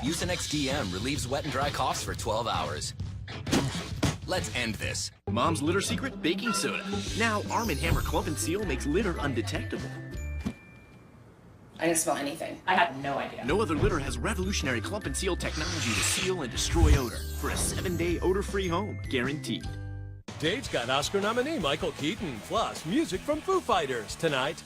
Mucinex DM relieves wet and dry coughs for 12 hours. Let's end this. Mom's litter secret? Baking soda. Now Arm & Hammer Clump and Seal makes litter undetectable. I didn't smell anything. I had no idea. No other litter has revolutionary Clump and Seal technology to seal and destroy odor for a 7-day odor-free home, guaranteed. Dave's got Oscar nominee Michael Keaton, plus music from Foo Fighters tonight.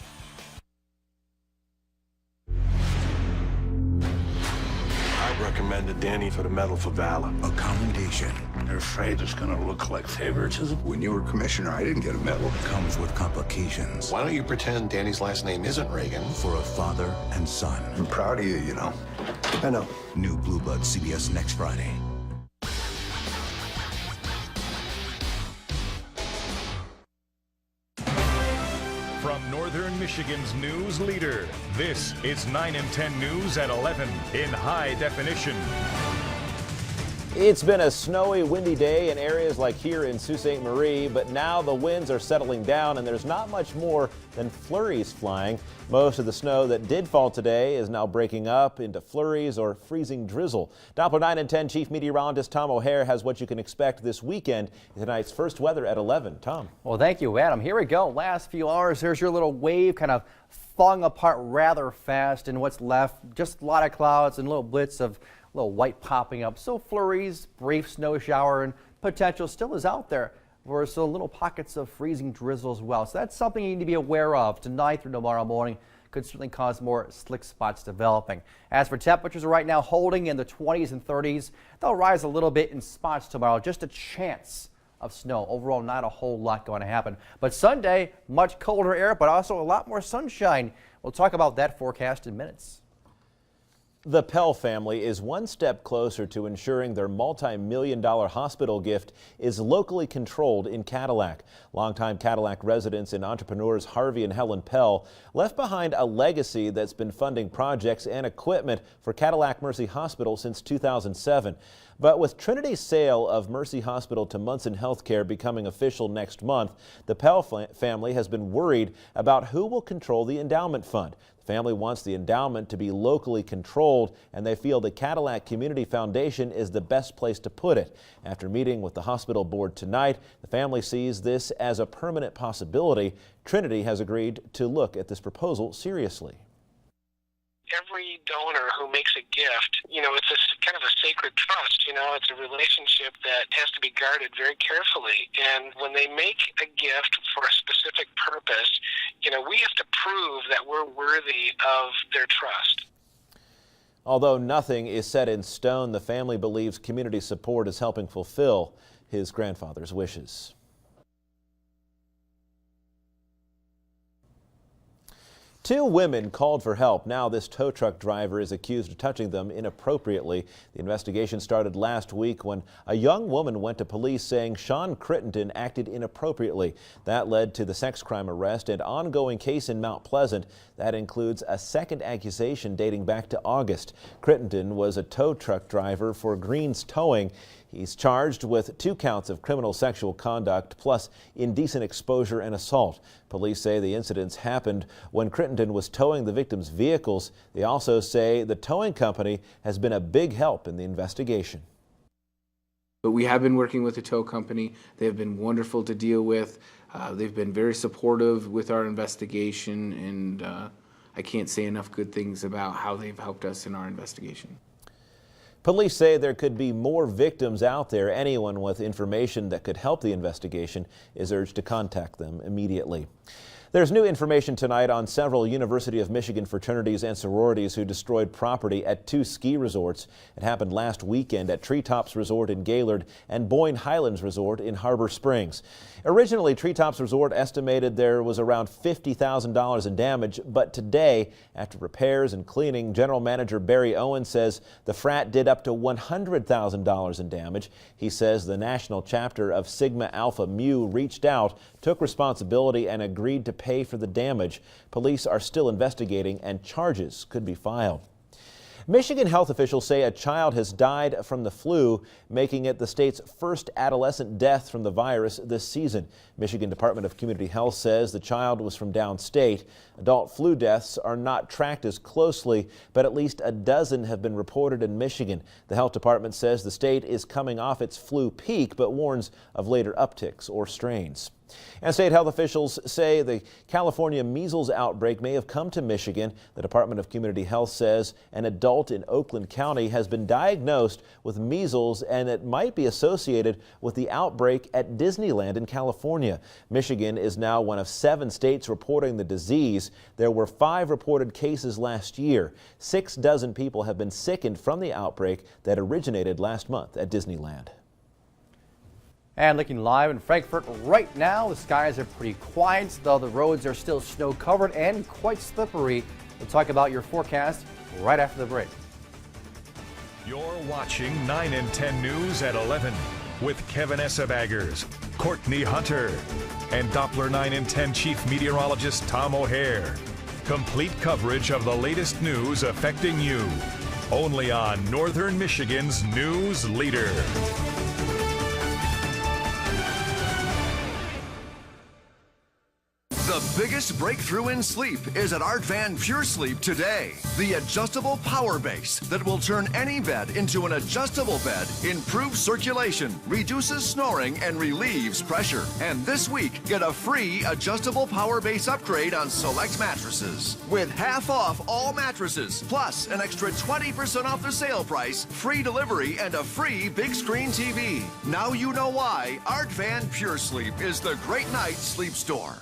I recommended Danny for the Medal for Valor. A commendation. You're afraid it's gonna look like favoritism? When you were commissioner, I didn't get a medal. It comes with complications. Why don't you pretend Danny's last name isn't Reagan? For a father and son. I'm proud of you, you know. I know. New Blue Blood, CBS next Friday. From Northern Michigan's news leader, this is 9 and 10 News at 11 in high definition. It's been a snowy, windy day in areas like here in Sault Ste. Marie, but now the winds are settling down and there's not much more than flurries flying. Most of the snow that did fall today is now breaking up into flurries or freezing drizzle. Doppler 9 and 10 Chief Meteorologist Tom O'Hare has what you can expect this weekend in tonight's first weather at 11. Tom. Well, thank you, Adam. Here we go. Last few hours, here's your little wave kind of falling apart rather fast, and what's left, just a lot of clouds and little blitz of little white popping up. So flurries, brief snow shower, and potential still is out there. Or so little pockets of freezing drizzle as well. So that's something you need to be aware of tonight through tomorrow morning. Could certainly cause more slick spots developing. As for temperatures right now holding in the 20s and 30s, they'll rise a little bit in spots tomorrow. Just a chance of snow. Overall, not a whole lot going to happen. But Sunday, much colder air, but also a lot more sunshine. We'll talk about that forecast in minutes. The Pell family is one step closer to ensuring their multi-million-dollar hospital gift is locally controlled in Cadillac. Longtime Cadillac residents and entrepreneurs Harvey and Helen Pell left behind a legacy that's been funding projects and equipment for Cadillac Mercy Hospital since 2007. But with Trinity's sale of Mercy Hospital to Munson Healthcare becoming official next month, the Pell family has been worried about who will control the endowment fund. The family wants the endowment to be locally controlled, and they feel the Cadillac Community Foundation is the best place to put it. After meeting with the hospital board tonight, the family sees this as a permanent possibility. Trinity has agreed to look at this proposal seriously. Every donor who makes a gift, it's a kind of a sacred trust, it's a relationship that has to be guarded very carefully. And when they make a gift for a specific purpose, we have to prove that we're worthy of their trust. Although nothing is set in stone, the family believes community support is helping fulfill his grandfather's wishes. Two women called for help. Now this tow truck driver is accused of touching them inappropriately. The investigation started last week when a young woman went to police saying Sean Crittenden acted inappropriately. That led to the sex crime arrest and ongoing case in Mount Pleasant. That includes a second accusation dating back to August. Crittenden was a tow truck driver for Green's Towing. He's charged with 2 counts of criminal sexual conduct plus indecent exposure and assault. Police say the incidents happened when Crittenden was towing the victims' vehicles. They also say the towing company has been a big help in the investigation. But we have been working with the tow company. They have been wonderful to deal with. They've been very supportive with our investigation, and I can't say enough good things about how they've helped us in our investigation. Police say there could be more victims out there. Anyone with information that could help the investigation is urged to contact them immediately. There's new information tonight on several University of Michigan fraternities and sororities who destroyed property at 2 ski resorts. It happened last weekend at Treetops Resort in Gaylord and Boyne Highlands Resort in Harbor Springs. Originally, Treetops Resort estimated there was around $50,000 in damage, but today, after repairs and cleaning, General Manager Barry Owen says the frat did up to $100,000 in damage. He says the national chapter of Sigma Alpha Mu reached out, took responsibility, and agreed to pay for the damage. Police are still investigating and charges could be filed. Michigan health officials say a child has died from the flu, making it the state's first adolescent death from the virus this season. Michigan Department of Community Health says the child was from downstate. Adult flu deaths are not tracked as closely, but at least a dozen have been reported in Michigan. The health department says the state is coming off its flu peak, but warns of later upticks or strains. And state health officials say the California measles outbreak may have come to Michigan. The Department of Community Health says an adult in Oakland County has been diagnosed with measles, and it might be associated with the outbreak at Disneyland in California. Michigan is now one of 7 states reporting the disease. There were 5 reported cases last year. 6 dozen people have been sickened from the outbreak that originated last month at Disneyland. And looking live in Frankfort right now, the skies are pretty quiet, though the roads are still snow covered and quite slippery. We'll talk about your forecast right after the break. You're watching 9 and 10 News at 11 with Kevin Essebaggers, Courtney Hunter, and Doppler 9 and 10 Chief Meteorologist Tom O'Hare. Complete coverage of the latest news affecting you. Only on Northern Michigan's news leader. The biggest breakthrough in sleep is at Art Van Pure Sleep today. The adjustable power base that will turn any bed into an adjustable bed, improves circulation, reduces snoring, and relieves pressure. And this week, get a free adjustable power base upgrade on select mattresses. With half off all mattresses, plus an extra 20% off the sale price, free delivery, and a free big screen TV. Now you know why Art Van Pure Sleep is the great night sleep store.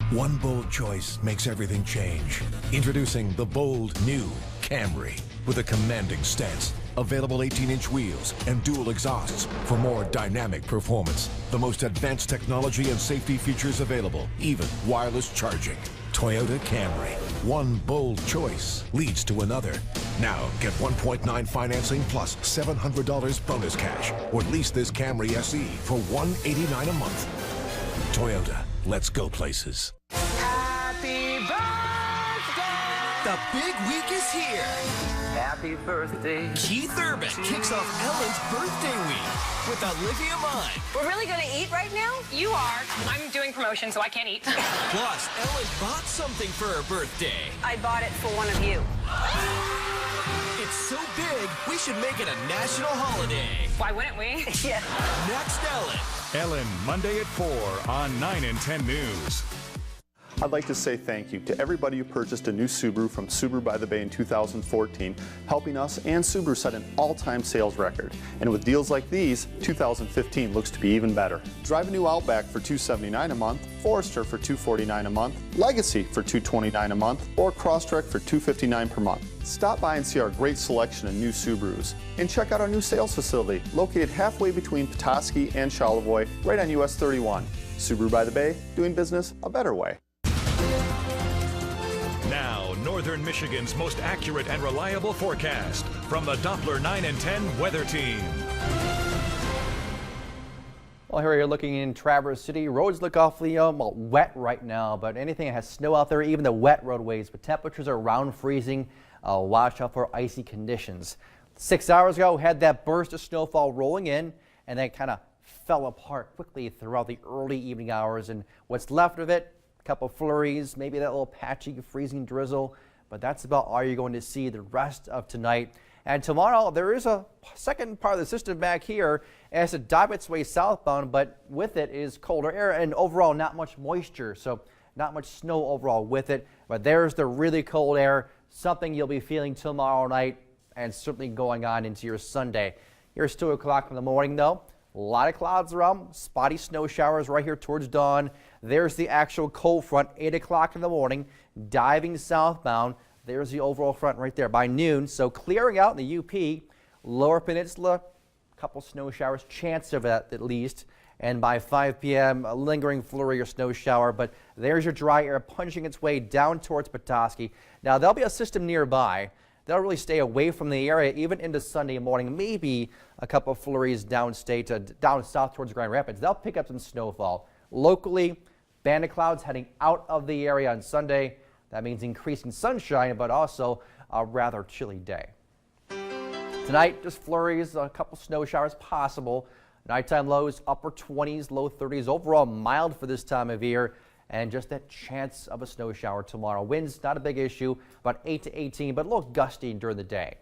One bold choice makes everything change. Introducing the bold new Camry with a commanding stance, available 18-inch wheels and dual exhausts for more dynamic performance. The most advanced technology and safety features available, even wireless charging. Toyota Camry. One bold choice leads to another. Now get 1.9 financing plus $700 bonus cash, or lease this Camry SE for $189 a month. Toyota, let's go places. Happy birthday! The big week is here. Happy birthday. Keith Urban kicks off Ellen's birthday week with Olivia Munn. We're really going to eat right now? You are. I'm doing promotion, so I can't eat. Plus, Ellen bought something for her birthday. I bought it for one of you. It's so big, we should make it a national holiday. Why wouldn't we? Yeah. Next, Ellen. Ellen, Monday at 4 on 9 and 10 News. I'd like to say thank you to everybody who purchased a new Subaru from Subaru by the Bay in 2014, helping us and Subaru set an all-time sales record. And with deals like these, 2015 looks to be even better. Drive a new Outback for $279 a month, Forester for $249 a month, Legacy for $229 a month, or Crosstrek for $259 per month. Stop by and see our great selection of new Subarus. And check out our new sales facility, located halfway between Petoskey and Charlevoix, right on US 31. Subaru by the Bay, doing business a better way. Now, Northern Michigan's most accurate and reliable forecast from the Doppler 9 and 10 weather team. Well, here you're looking in Traverse City. Roads look awfully wet right now, but anything that has snow out there, even the wet roadways, but temperatures are around freezing. Watch out for icy conditions. 6 hours ago, we had that burst of snowfall rolling in, and then kind of fell apart quickly throughout the early evening hours. And what's left of it, a couple flurries, maybe that little patchy freezing drizzle, but that's about all you're going to see the rest of tonight. And tomorrow, there is a second part of the system back here as it dives its way southbound, but with it is colder air and overall not much moisture, so not much snow overall with it. But there's the really cold air, something you'll be feeling tomorrow night and certainly going on into your Sunday. Here's 2 o'clock in the morning, though. A lot of clouds around, spotty snow showers right here towards dawn. There's the actual cold front, 8 o'clock in the morning, diving southbound. There's the overall front right there by noon. So clearing out in the UP, lower peninsula, a couple snow showers, chance of that at least. And by 5 p.m., a lingering flurry or snow shower. But there's your dry air punching its way down towards Petoskey. Now, there'll be a system nearby. They'll really stay away from the area even into Sunday morning. Maybe a couple flurries downstate, down south towards Grand Rapids. They'll pick up some snowfall. Locally, band of clouds heading out of the area on Sunday. That means increasing sunshine, but also a rather chilly day. Tonight, just flurries, a couple snow showers possible. Nighttime lows, upper 20s, low 30s. Overall mild for this time of year. And just that chance of a snow shower tomorrow. Winds, not a big issue, about 8 to 18, but a little gusty during the day.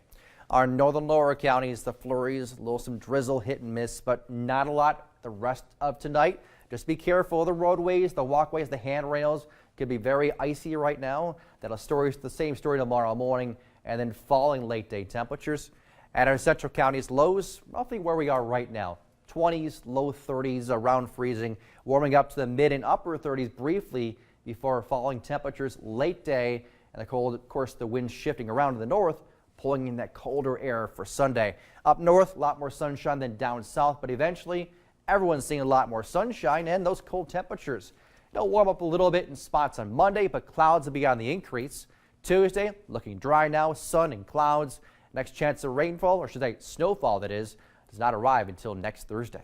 Our northern lower counties, the flurries, a little some drizzle, hit and miss, but not a lot the rest of tonight. Just be careful of the roadways, the walkways, the handrails. Could be very icy right now. That'll the same story tomorrow morning, and then falling late day temperatures. At our central counties, lows roughly where we are right now. 20s, low 30s, around freezing, warming up to the mid and upper 30s briefly before falling temperatures late day, and the cold, of course, the wind shifting around to the north, pulling in that colder air for Sunday. Up north, a lot more sunshine than down south, but eventually everyone's seeing a lot more sunshine and those cold temperatures. It'll warm up a little bit in spots on Monday, but clouds will be on the increase. Tuesday, looking dry now, sun and clouds. Next chance of rainfall, or should I say snowfall that is, does not arrive until next Thursday.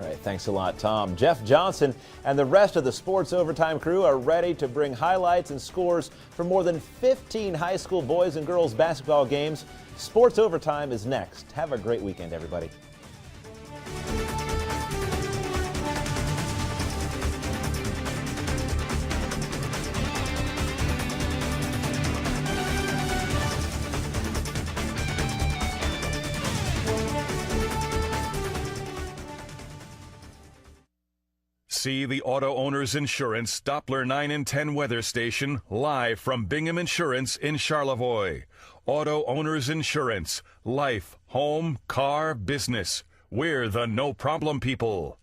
All right, thanks a lot, Tom. Jeff Johnson and the rest of the Sports Overtime crew are ready to bring highlights and scores from more than 15 high school boys and girls basketball games. Sports Overtime is next. Have a great weekend, everybody. See the Auto Owners Insurance Doppler 9 and 10 weather station live from Bingham Insurance in Charlevoix. Auto Owners Insurance. Life, home, car, business. We're the no-problem people.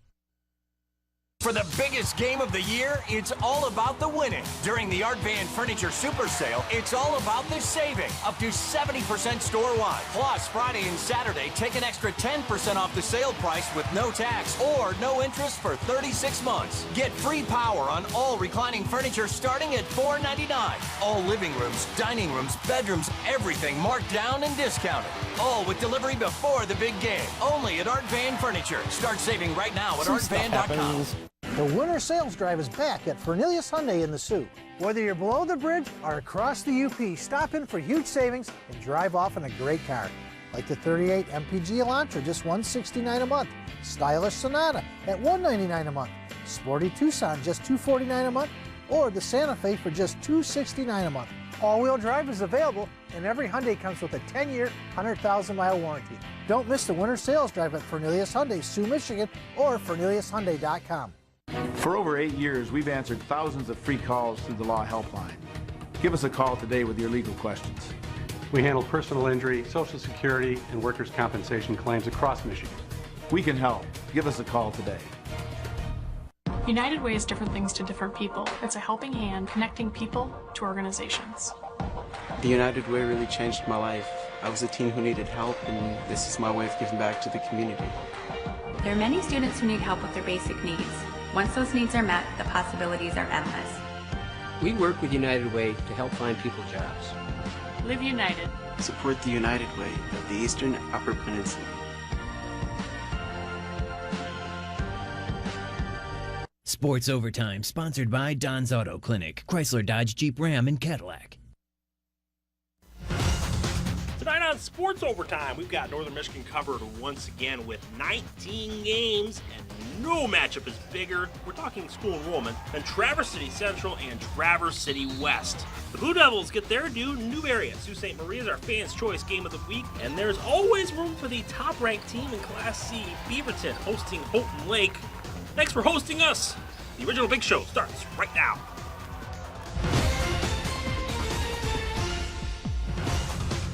For the biggest game of the year, it's all about the winning. During the Art Van Furniture Super Sale, it's all about the saving. Up to 70% store-wide. Plus, Friday and Saturday, take an extra 10% off the sale price with no tax or no interest for 36 months. Get free power on all reclining furniture starting at $4.99. All living rooms, dining rooms, bedrooms, everything marked down and discounted. All with delivery before the big game. Only at Art Van Furniture. Start saving right now at artvan.com. The winter sales drive is back at Fernelius Hyundai in the Sioux. Whether you're below the bridge or across the UP, stop in for huge savings and drive off in a great car. Like the 38 MPG Elantra, just $169 a month. Stylish Sonata at $199 a month. Sporty Tucson, just $249 a month. Or the Santa Fe for just $269 a month. All-wheel drive is available, and every Hyundai comes with a 10-year, 100,000-mile warranty. Don't miss the winter sales drive at Fernelius Hyundai, Sioux, Michigan, or FerneliusHyundai.com. For over 8 years, we've answered thousands of free calls through the Law Helpline. Give us a call today with your legal questions. We handle personal injury, Social Security, and workers' compensation claims across Michigan. We can help. Give us a call today. United Way is different things to different people. It's a helping hand connecting people to organizations. The United Way really changed my life. I was a teen who needed help, and this is my way of giving back to the community. There are many students who need help with their basic needs. Once those needs are met, the possibilities are endless. We work with United Way to help find people jobs. Live United. Support the United Way of the Eastern Upper Peninsula. Sports Overtime, sponsored by Don's Auto Clinic, Chrysler, Dodge, Jeep, Ram, and Cadillac. Tonight on Sports Overtime, we've got Northern Michigan covered once again with 19 games, and no matchup is bigger, we're talking school enrollment, than Traverse City Central and Traverse City West. The Blue Devils get their due in Newberry at Sault Ste. Marie is our fans' choice game of the week, and there's always room for the top-ranked team in Class C, Beaverton, hosting Houghton Lake. Thanks for hosting us. The original Big Show starts right now.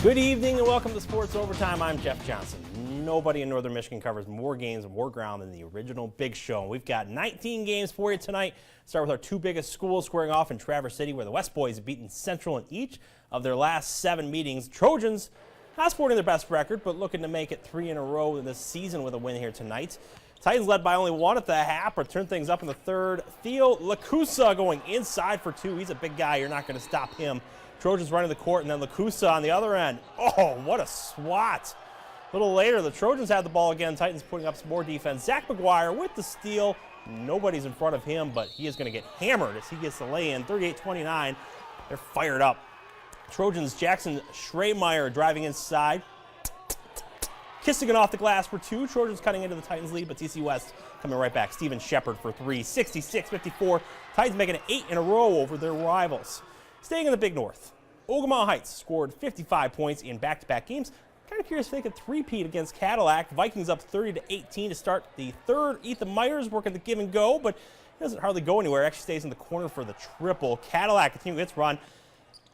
Good evening and welcome to Sports Overtime. I'm Jeff Johnson. Nobody in Northern Michigan covers more games and more ground than the original Big Show. We've got 19 games for you tonight. Start with our two biggest schools squaring off in Traverse City, where the West Boys have beaten Central in each of their last 7 meetings. Trojans not sporting their best record, but looking to make it 3 in a row this season with a win here tonight. Titans led by only 1 at the half, but turn things up in the third. Theo Lacusa going inside for 2. He's a big guy. You're not going to stop him. Trojans running the court, and then Lacusa on the other end. Oh, what a swat. A little later, the Trojans had the ball again. Titans putting up some more defense. Zach McGuire with the steal. Nobody's in front of him, but he is going to get hammered as he gets the lay-in. 38-29. They're fired up. Trojans' Jackson Schremeyer driving inside. Kissigan off the glass for 2. Trojans cutting into the Titans lead, but TC West coming right back. Steven Shepard for 3. 66-54. Titans making it 8 in a row over their rivals. Staying in the Big North, Ogemaw Heights scored 55 points in back-to-back games. Kind of curious if they could three-peat against Cadillac. Vikings up 30-18 to start the third. Ethan Myers working the give and go, but he doesn't hardly go anywhere. Actually stays in the corner for the triple. Cadillac continuing its run.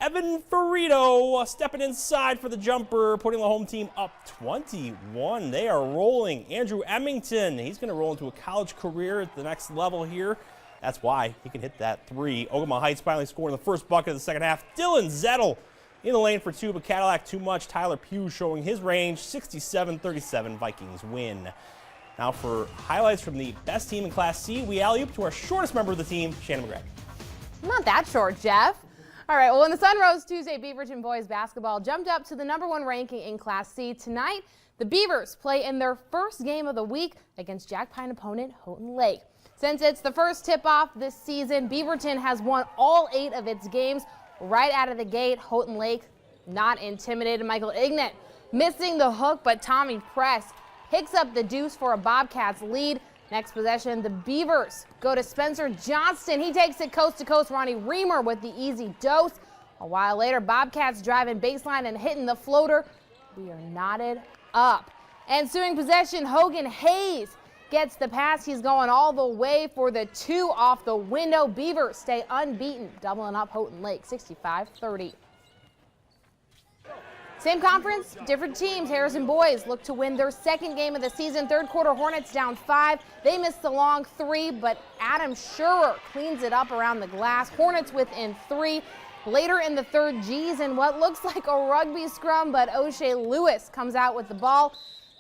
Evan Ferrito stepping inside for the jumper, putting the home team up 21. They are rolling. Andrew Emmington, he's going to roll into a college career at the next level here. That's why he can hit that 3. Ogemaw Heights finally scoring the first bucket of the second half. Dylan Zettel in the lane for 2, but Cadillac too much. Tyler Pugh showing his range. 67-37, Vikings win. Now for highlights from the best team in Class C, we alley-oop to our shortest member of the team, Shannon McGregor. Not that short, Jeff. All right, well, when the sun rose Tuesday, Beaverton boys basketball jumped up to the #1 ranking in Class C. Tonight, the Beavers play in their first game of the week against Jack Pine opponent Houghton Lake. Since it's the first tip-off this season, Beaverton has won all 8 of its games right out of the gate. Houghton Lake not intimidated. Michael Ignat missing the hook, but Tommy Press picks up the deuce for a Bobcats lead. Next possession, the Beavers go to Spencer Johnston. He takes it coast to coast. Ronnie Reamer with the easy dose. A while later, Bobcats driving baseline and hitting the floater. We are knotted up. Ensuing possession, Hogan Hayes gets the pass. He's going all the way for the 2 off the window. Beavers stay unbeaten, doubling up Houghton Lake, 65-30. Same conference, different teams. Harrison boys look to win their second game of the season. Third quarter, Hornets down 5. They missed the long 3, but Adam Schurer cleans it up around the glass. Hornets within 3. Later in the third, G's in what looks like a rugby scrum, but O'Shea Lewis comes out with the ball.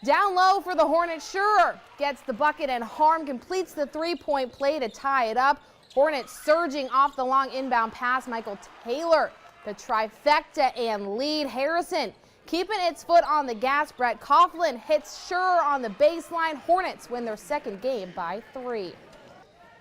Down low for the Hornets, Schurer gets the bucket and Harm completes the 3-point play to tie it up. Hornets surging off the long inbound pass. Michael Taylor, the trifecta and lead. Harrison keeping its foot on the gas. Brett Coughlin hits Schurer on the baseline. Hornets win their second game by 3.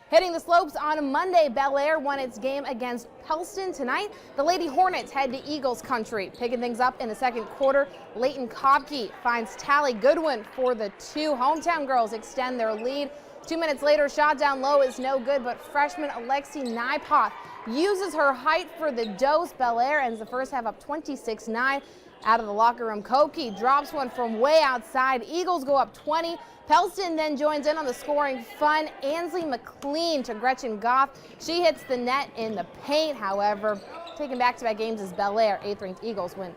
Hitting the slopes on Monday, Bel Air won its game against Pellston. Tonight, the Lady Hornets head to Eagles country. Picking things up in the second quarter, Leighton Kopke finds Tally Goodwin for the 2. Hometown girls extend their lead. 2 minutes later, shot down low is no good, but freshman Alexi Naipoth uses her height for the dose. Bel Air ends the first half up 26-9. Out of the locker room, Koki drops one from way outside. Eagles go up 20. Pellston then joins in on the scoring fun. Ansley McLean to Gretchen Goff. She hits the net in the paint. However, taking back-to-back games is Bel Air. 8th-ranked Eagles win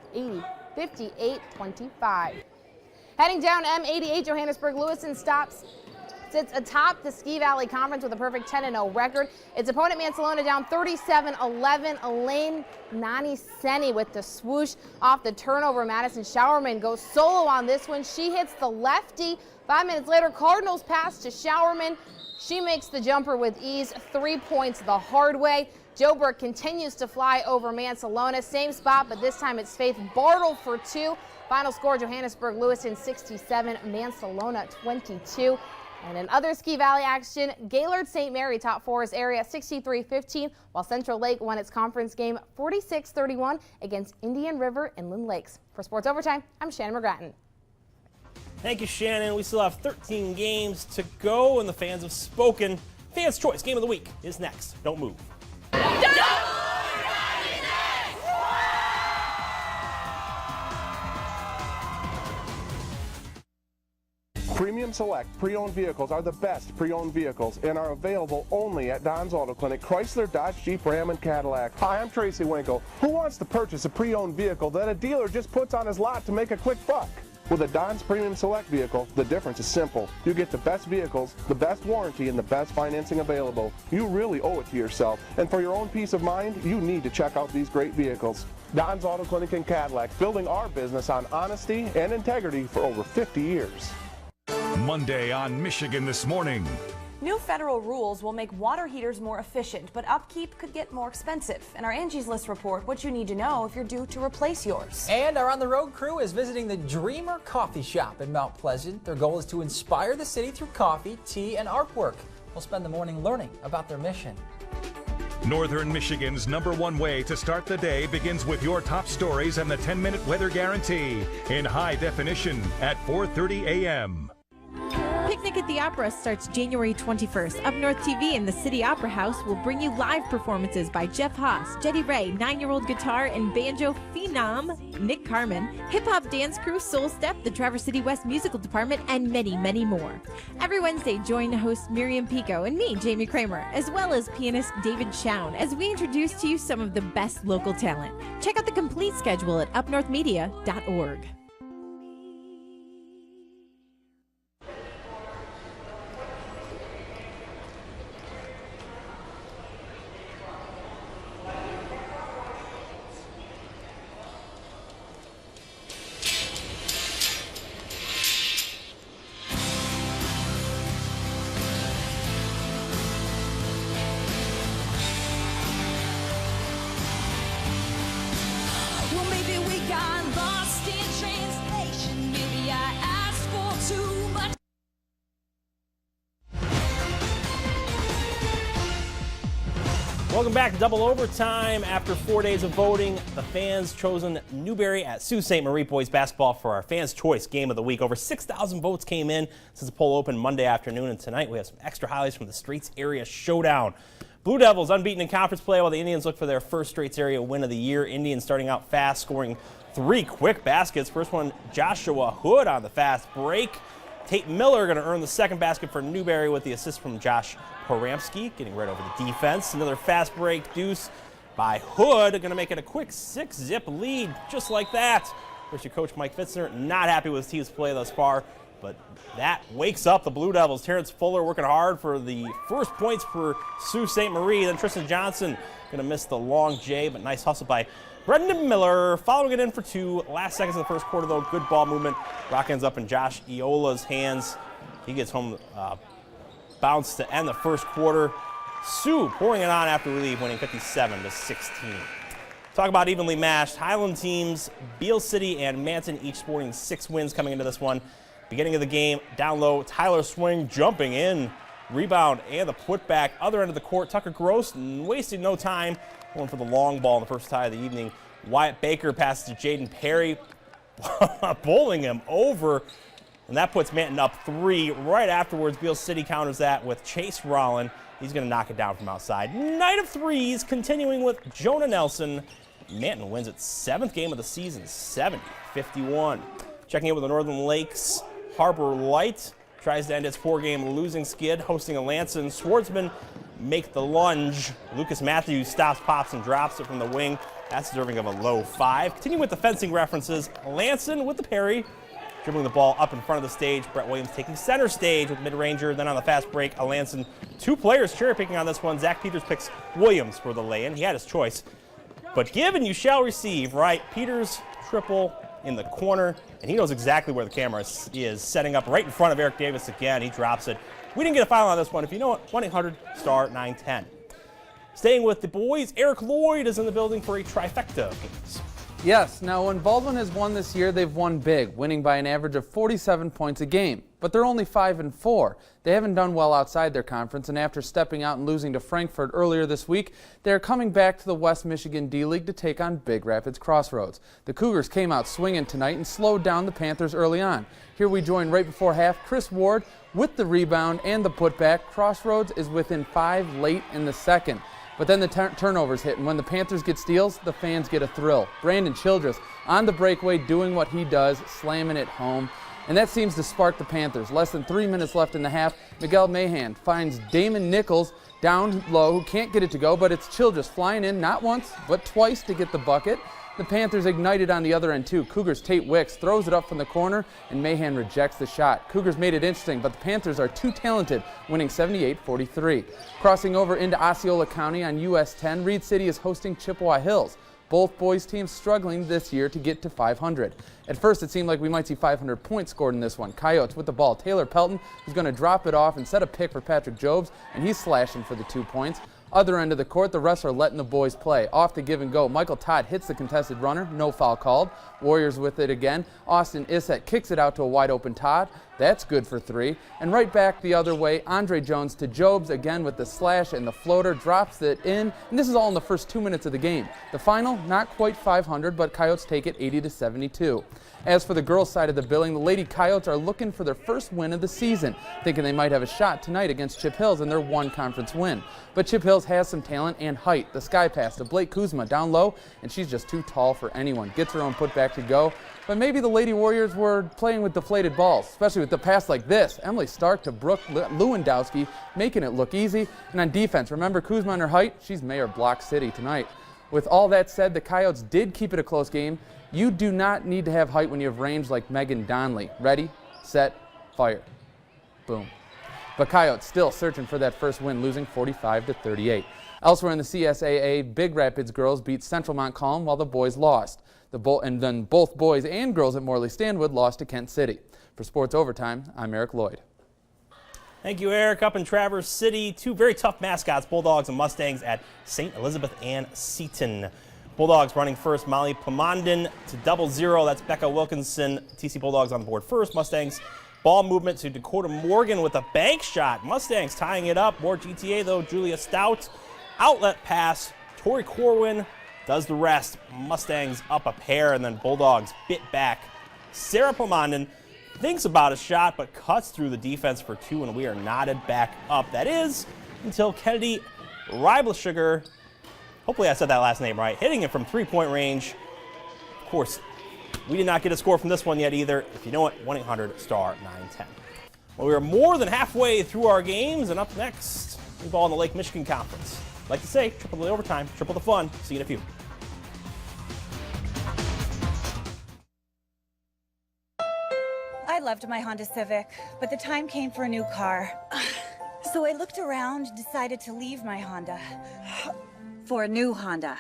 58-25. Heading down M88, Johannesburg Lewiston sits atop the Ski Valley Conference with a perfect 10-0 record. Its opponent, Mansalona, down 37-11. Elaine Naniseni with the swoosh off the turnover. Madison Showerman goes solo on this one. She hits the lefty. 5 minutes later, Cardinals pass to Showerman. She makes the jumper with ease. 3 points the hard way. Joburg continues to fly over Mansalona. Same spot, but this time it's Faith Bartle for 2. Final score, Johannesburg Lewiston 67, Mansalona 22. And in other Ski Valley action, Gaylord St. Mary topped Forest area 63-15, while Central Lake won its conference game 46-31 against Indian River Inland Lakes. For Sports Overtime, I'm Shannon McGrattan. Thank you, Shannon. We still have 13 games to go, and the fans have spoken. Fans' Choice Game of the Week is next. Don't move. Premium Select pre-owned vehicles are the best pre-owned vehicles and are available only at Don's Auto Clinic, Chrysler, Dodge, Jeep, Ram, and Cadillac. Hi, I'm Tracy Winkle. Who wants to purchase a pre-owned vehicle that a dealer just puts on his lot to make a quick buck? With a Don's Premium Select vehicle, the difference is simple. You get the best vehicles, the best warranty, and the best financing available. You really owe it to yourself. And for your own peace of mind, you need to check out these great vehicles. Don's Auto Clinic in Cadillac, building our business on honesty and integrity for over 50 years. Monday on Michigan This Morning. New federal rules will make water heaters more efficient, but upkeep could get more expensive. In our Angie's List report, what you need to know if you're due to replace yours. And our On the Road crew is visiting the Dreamer Coffee Shop in Mount Pleasant. Their goal is to inspire the city through coffee, tea, and artwork. We'll spend the morning learning about their mission. Northern Michigan's #1 way to start the day begins with your top stories and the 10-minute weather guarantee in high definition at 4:30 a.m. Picnic at the Opera starts January 21st. Up North TV and the City Opera House will bring you live performances by Jeff Haas, Jetty Ray, 9-year-old guitar and banjo phenom Nick Carmen, hip-hop dance crew Soul Step, the Traverse City West Musical Department, and many, many more. Every Wednesday, join host Miriam Pico and me, Jamie Kramer, as well as pianist David Schown, as we introduce to you some of the best local talent. Check out the complete schedule at upnorthmedia.org. Welcome back to Double Overtime. After 4 days of voting, the fans chosen Newberry at Sault Ste. Marie boys basketball for our Fans' Choice Game of the Week. Over 6,000 votes came in since the poll opened Monday afternoon, and tonight we have some extra highlights from the Straits Area Showdown. Blue Devils unbeaten in conference play while the Indians look for their first Straits Area win of the year. Indians starting out fast, scoring 3 quick baskets. First one, Joshua Hood on the fast break. Tate Miller going to earn the second basket for Newberry with the assist from Josh Poramsky, getting right over the defense. Another fast break deuce by Hood, going to make it a quick 6-zip lead, just like that. Of course, your coach Mike Fitzner not happy with his team's play thus far, but that wakes up the Blue Devils. Terrence Fuller working hard for the first points for Sault Ste. Marie. Then Tristan Johnson going to miss the long J, but nice hustle by Brendan Miller, following it in for 2. Last seconds of the first quarter, though, good ball movement. Rock ends up in Josh Iola's hands. He gets home bounce to end the first quarter. Sioux pouring it on after relief, winning 57-16. Talk about evenly matched. Highland teams, Beale City and Manton, each sporting 6 wins coming into this one. Beginning of the game, down low, Tyler Swing jumping in. Rebound and the putback. Other end of the court, Tucker Gross wasting no time, going for the long ball in the first tie of the evening. Wyatt Baker passes to Jaden Perry, bowling him over. And that puts Manton up 3. Right afterwards, Beale City counters that with Chase Rollin. He's going to knock it down from outside. Night of threes, continuing with Jonah Nelson. Manton wins its 7th game of the season, 70-51. Checking in with the Northern Lakes, Harbor Light tries to end its 4-game losing skid, hosting a Lansing. Schwartzman make the lunge. Lucas Matthews stops, pops, and drops it from the wing. That's deserving of a low 5. Continuing with the fencing references, Lansing with the parry. Dribbling the ball up in front of the stage. Brett Williams taking center stage with mid-ranger. Then on the fast break, Alanson. 2 players cherry-picking on this one. Zach Peters picks Williams for the lay-in. He had his choice. But give and you shall receive, right? Peters triple in the corner, and he knows exactly where the camera is setting up right in front of Eric Davis again. He drops it. We didn't get a foul on this one. If you know it, 1-800-STAR-910. Staying with the boys, Eric Lloyd is in the building for a trifecta of games. Yes, now when Baldwin has won this year, they've won big, winning by an average of 47 points a game. But they're only 5-4. They haven't done well outside their conference, and after stepping out and losing to Frankfurt earlier this week, they're coming back to the West Michigan D-League to take on Big Rapids Crossroads. The Cougars came out swinging tonight and slowed down the Panthers early on. Here we join right before half Chris Ward with the rebound and the putback. Crossroads is within 5 late in the second. But then the turnovers hit, and when the Panthers get steals, the fans get a thrill. Brandon Childress on the breakaway doing what he does, slamming it home. And that seems to spark the Panthers. Less than 3 minutes left in the half. Miguel Mahan finds Damon Nichols down low, who can't get it to go, but it's Childress flying in not once, but twice to get the bucket. The Panthers ignited on the other end too. Cougars' Tate Wicks throws it up from the corner, and Mahan rejects the shot. Cougars made it interesting, but the Panthers are too talented, winning 78-43. Crossing over into Osceola County on US 10, Reed City is hosting Chippewa Hills. Both boys teams struggling this year to get to 500. At first, it seemed like we might see 500 points scored in this one. Coyotes with the ball. Taylor Pelton is going to drop it off and set a pick for Patrick Jobs, and he's slashing for the 2 points. Other end of the court, the refs are letting the boys play. Off the give and go, Michael Todd hits the contested runner, no foul called. Warriors with it again. Austin Issett kicks it out to a wide open Todd. That's good for 3. And right back the other way, Andre Jones to Jobs, again with the slash and the floater, drops it in. And this is all in the first 2 minutes of the game. The final, not quite 500, but Coyotes take it 80-72. As for the girls' side of the billing, the Lady Coyotes are looking for their first win of the season, thinking they might have a shot tonight against Chip Hills in their one conference win. But Chip Hills has some talent and height. The sky pass to Blake Kuzma down low, and she's just too tall for anyone. Gets her own putback to go. But maybe the Lady Warriors were playing with deflated balls, especially with the pass like this. Emily Stark to Brooke Lewandowski, making it look easy. And on defense, remember Kuzma and her height? She's Mayor Block City tonight. With all that said, the Coyotes did keep it a close game. You do not need to have height when you have range like Megan Donnelly. Ready, set, fire. Boom. But Coyotes still searching for that first win, losing 45-38. Elsewhere in the CSAA, Big Rapids girls beat Central Montcalm while the boys lost. And then both boys and girls at Morley Stanwood lost to Kent City. For Sports Overtime, I'm Eric Lloyd. Thank you, Eric. Up in Traverse City, 2 very tough mascots, Bulldogs and Mustangs at St. Elizabeth and Seton. Bulldogs running first, Molly Plamondon to 0-0. That's Becca Wilkinson. TC Bulldogs on the board first. Mustangs ball movement to Dakota Morgan with a bank shot. Mustangs tying it up. More GTA though. Julia Stout. Outlet pass. Tori Corwin does the rest. Mustangs up a pair, and then Bulldogs bit back. Sarah Plamondon thinks about a shot but cuts through the defense for 2, and we are knotted back up. That is until Kennedy Riblesugar, hopefully I said that last name right, hitting it from 3-point range. Of course, we did not get a score from this one yet either. If you know it, 1-800-STAR-910. Well, we are more than halfway through our games, and up next, we ball in the Lake Michigan Conference. Like to say, triple the overtime, triple the fun. See you in a few. I loved my Honda Civic, but the time came for a new car. So I looked around, decided to leave my Honda for a new Honda.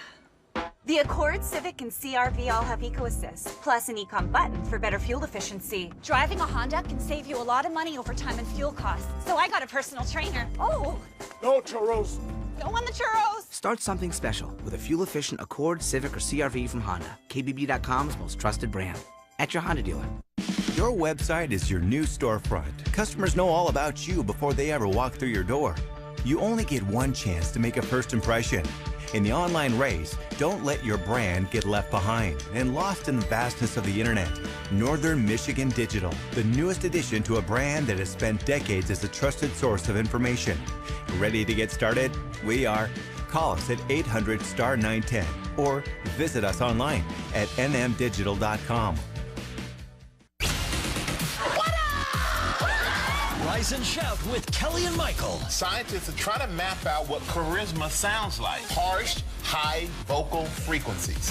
The Accord, Civic, and CR-V all have Eco Assist, plus an Econ button for better fuel efficiency. Driving a Honda can save you a lot of money over time and fuel costs, so I got a personal trainer. Oh! No churros! Don't want the churros! Start something special with a fuel-efficient Accord, Civic, or CR-V from Honda, KBB.com's most trusted brand. At your Honda dealer. Your website is your new storefront. Customers know all about you before they ever walk through your door. You only get one chance to make a first impression. In the online race, don't let your brand get left behind and lost in the vastness of the internet. Northern Michigan Digital, the newest addition to a brand that has spent decades as a trusted source of information. Ready to get started? We are. Call us at 800-STAR-910 or visit us online at nmdigital.com. Rise and shout with Kelly and Michael. Scientists are trying to map out what charisma sounds like. Harsh, high vocal frequencies.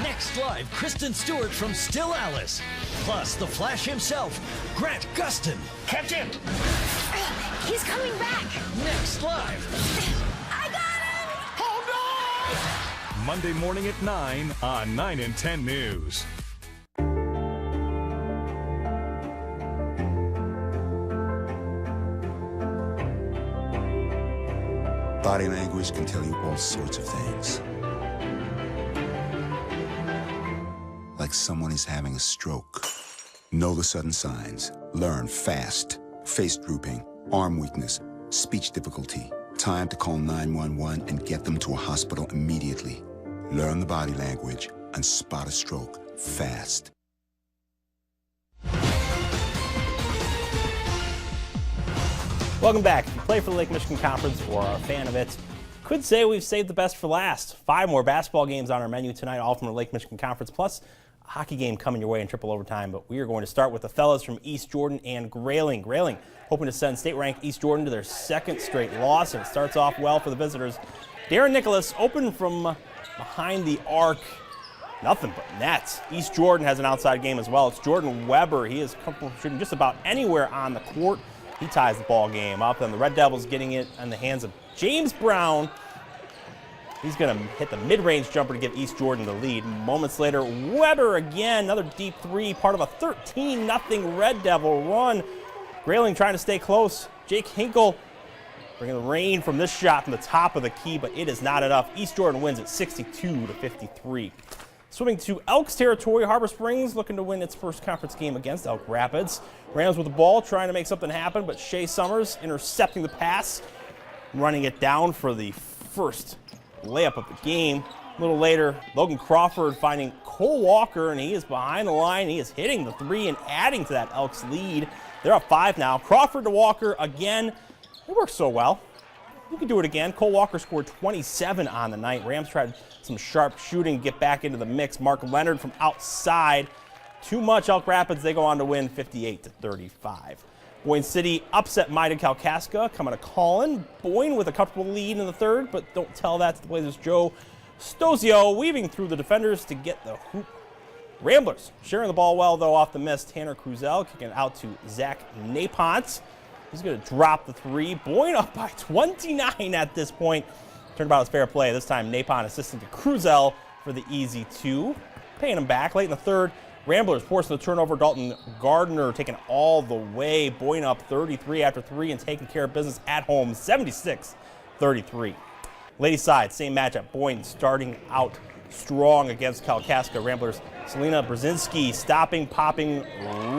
Next live, Kristen Stewart from Still Alice. Plus the Flash himself, Grant Gustin. Catch him! He's coming back! Next live. I got him! Hold on! Monday morning at 9 on 9 and 10 News. Body language can tell you all sorts of things. Like someone is having a stroke. Know the sudden signs. Learn fast. Face drooping, arm weakness, speech difficulty. Time to call 911 and get them to a hospital immediately. Learn the body language and spot a stroke fast. Welcome back. If you play for the Lake Michigan Conference or are a fan of it, could say we've saved the best for last. 5 more basketball games on our menu tonight, all from the Lake Michigan Conference, plus a hockey game coming your way in triple overtime. But we are going to start with the fellas from East Jordan and Grayling. Grayling hoping to send state-ranked East Jordan to their 2nd straight loss, and it starts off well for the visitors. Darren Nicholas open from behind the arc. Nothing but nets. East Jordan has an outside game as well. It's Jordan Weber. He is comfortable shooting just about anywhere on the court. He ties the ball game up, and the Red Devils getting it in the hands of James Brown. He's going to hit the mid-range jumper to give East Jordan the lead. Moments later, Weber again, another deep 3, part of a 13-0 Red Devil run. Grayling trying to stay close. Jake Hinkle bringing the rain from this shot from the top of the key, but it is not enough. East Jordan wins at 62-53. Swimming to Elks territory, Harbor Springs looking to win its first conference game against Elk Rapids. Rams with the ball, trying to make something happen, but Shea Summers intercepting the pass, running it down for the first layup of the game. A little later, Logan Crawford finding Cole Walker, and he is behind the line. He is hitting the three and adding to that Elks lead. They're up 5 now. Crawford to Walker again. It works so well. You can do it again. Cole Walker scored 27 on the night. Rams tried some sharp shooting to get back into the mix. Mark Leonard from outside. Too much Elk Rapids. They go on to win 58-35. Boyne City upset Mida Kalkaska, coming to Collin. Boyne with a comfortable lead in the third, but don't tell that to the Blazers. Joe Stozio weaving through the defenders to get the hoop. Ramblers sharing the ball well, though, off the miss. Tanner Cruzel kicking it out to Zach Napont. He's going to drop the three. Boyne up by 29 at this point. Turnabout is fair play. This time, Napont assisting to Cruzel for the easy 2. Paying him back late in the third. Ramblers forcing the turnover. Dalton Gardner taking all the way. Boyne up 33 after 3 and taking care of business at home, 76-33. Ladies side, same matchup. Boyne starting out strong against Kalkaska. Ramblers, Selena Brzezinski stopping, popping,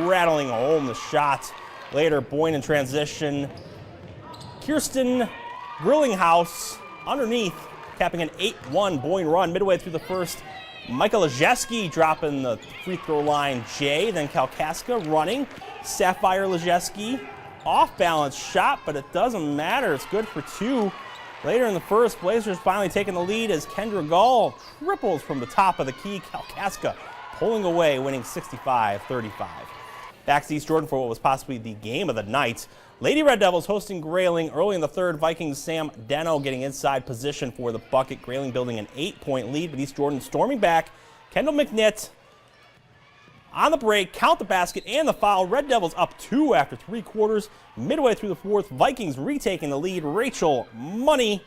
rattling home the shot. Later, Boyne in transition. Kirsten Grillinghouse underneath, capping an 8-1 Boyne run midway through the first. Michael Lejeski dropping the free throw line J, then Kalkaska running. Sapphire Lejeski, off balance shot, but it doesn't matter. It's good for 2. Later in the first, Blazers finally taking the lead as Kendra Gall triples from the top of the key. Kalkaska pulling away, winning 65-35. Back to East Jordan for what was possibly the game of the night. Lady Red Devils hosting Grayling early in the third. Vikings Sam Deno getting inside position for the bucket. Grayling building an 8-point lead, but East Jordan storming back. Kendall McNitt on the break, count the basket and the foul. Red Devils up 2 after 3 quarters. Midway through the fourth, Vikings retaking the lead. Rachel Money,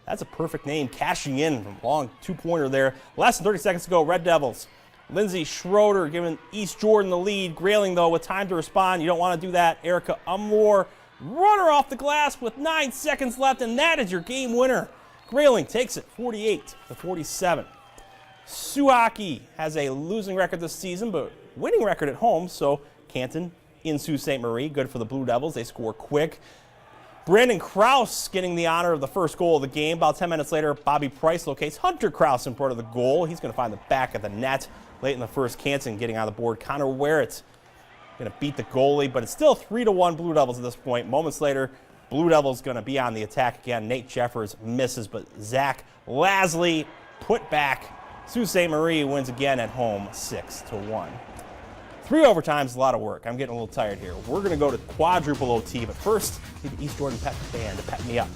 that's a perfect name, cashing in from long 2-pointer there. Less than 30 seconds to go. Red Devils. Lindsay Schroeder giving East Jordan the lead. Grayling, though, with time to respond. You don't want to do that. Erica Umlor, runner off the glass with 9 seconds left, and that is your game winner. Grayling takes it 48-47. Suwaki has a losing record this season, but winning record at home, so Canton in Sault Ste. Marie. Good for the Blue Devils. They score quick. Brandon Krause getting the honor of the first goal of the game. About 10 minutes later, Bobby Price locates Hunter Krause in front of the goal. He's going to find the back of the net. Late in the first, Canton getting on the board. Connor Werrett going to beat the goalie, but it's still 3-1 Blue Devils at this point. Moments later, Blue Devils going to be on the attack again. Nate Jeffers misses, but Zach Lasley put back. Sault Ste. Marie wins again at home, 6-1. 3 overtimes is a lot of work. I'm getting a little tired here. We're going to go to quadruple OT, but first, need the East Jordan Pep Band to pep me up.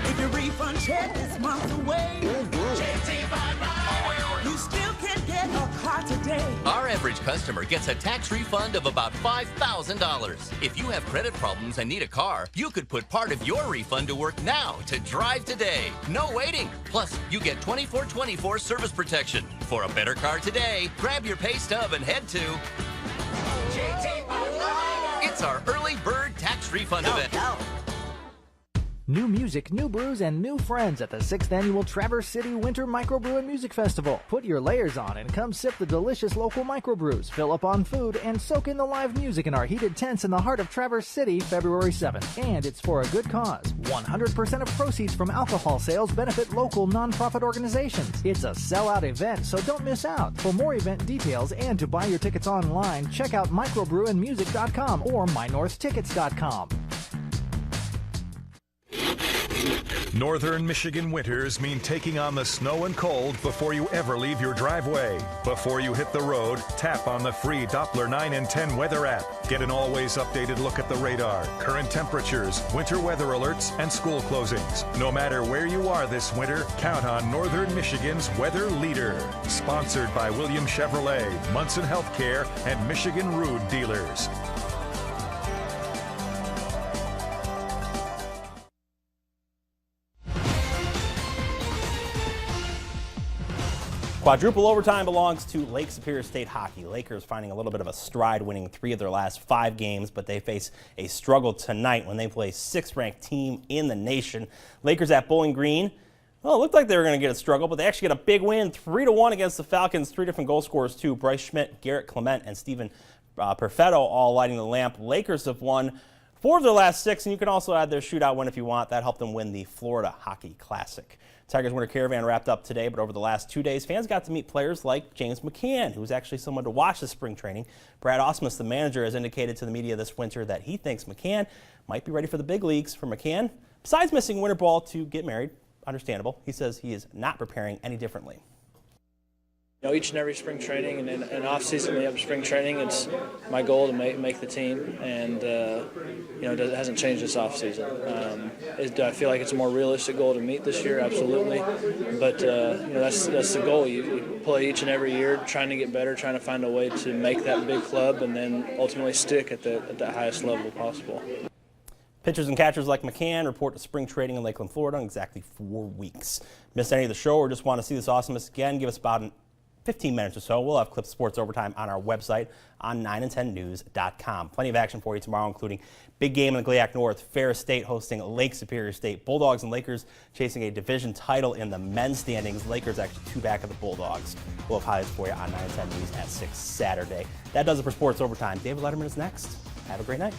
If your refund check is months away, you still can get a car today. Our average customer gets a tax refund of about $5,000. If you have credit problems and need a car, you could put part of your refund to work now to drive today. No waiting. Plus, you get 24/24 service protection. For a better car today, grab your pay stub and head to It's our early bird tax refund event. New music, new brews, and new friends at the 6th Annual Traverse City Winter Microbrew and Music Festival. Put your layers on and come sip the delicious local microbrews, fill up on food, and soak in the live music in our heated tents in the heart of Traverse City, February 7th. And it's for a good cause. 100% of proceeds from alcohol sales benefit local nonprofit organizations. It's a sellout event, so don't miss out. For more event details and to buy your tickets online, check out microbrewandmusic.com or mynorthtickets.com. Northern Michigan winters mean taking on the snow and cold before you ever leave your driveway. Before you hit the road, tap on the free Doppler 9 and 10 weather app. Get an always updated look at the radar, current temperatures, winter weather alerts, and school closings. No matter where you are this winter, count on Northern Michigan's weather leader. Sponsored by Williams Chevrolet, Munson Healthcare, and Michigan Rude Dealers. Quadruple overtime belongs to Lake Superior State hockey. Lakers finding a little bit of a stride, winning 3 of their last 5 games, but they face a struggle tonight when they play 6th-ranked team in the nation. Lakers at Bowling Green. Well, it looked like they were going to get a struggle, but they actually get a big win, 3-1 against the Falcons. 3 different goal scorers too: Bryce Schmidt, Garrett Clement, and Steven Perfetto all lighting the lamp. Lakers have won 4 of their last 6, and you can also add their shootout win if you want. That helped them win the Florida Hockey Classic. Tigers Winter Caravan wrapped up today, but over the last 2 days, fans got to meet players like James McCann, who's actually someone to watch this spring training. Brad Osmus, the manager, has indicated to the media this winter that he thinks McCann might be ready for the big leagues. For McCann, besides missing winter ball to get married, understandable, he says he is not preparing any differently. You know, each and every spring training and off season, we have spring training. It's my goal to make the team, and you know, it hasn't changed this off season. Do I feel like it's a more realistic goal to meet this year? Absolutely, but you know, that's the goal. You play each and every year, trying to get better, trying to find a way to make that big club, and then ultimately stick at the highest level possible. Pitchers and catchers like McCann report to spring training in Lakeland, Florida in exactly 4 weeks. Missed any of the show or just want to see this awesomeness again? Give us about 15 minutes or so. We'll have Clip Sports Overtime on our website on 9and10news.com. Plenty of action for you tomorrow, including big game in the Gliac North. Ferris State hosting Lake Superior State. Bulldogs and Lakers chasing a division title in the men's standings. Lakers actually 2 back of the Bulldogs. We'll have highlights for you on 9 and 10 News at 6 Saturday. That does it for Sports Overtime. David Letterman is next. Have a great night.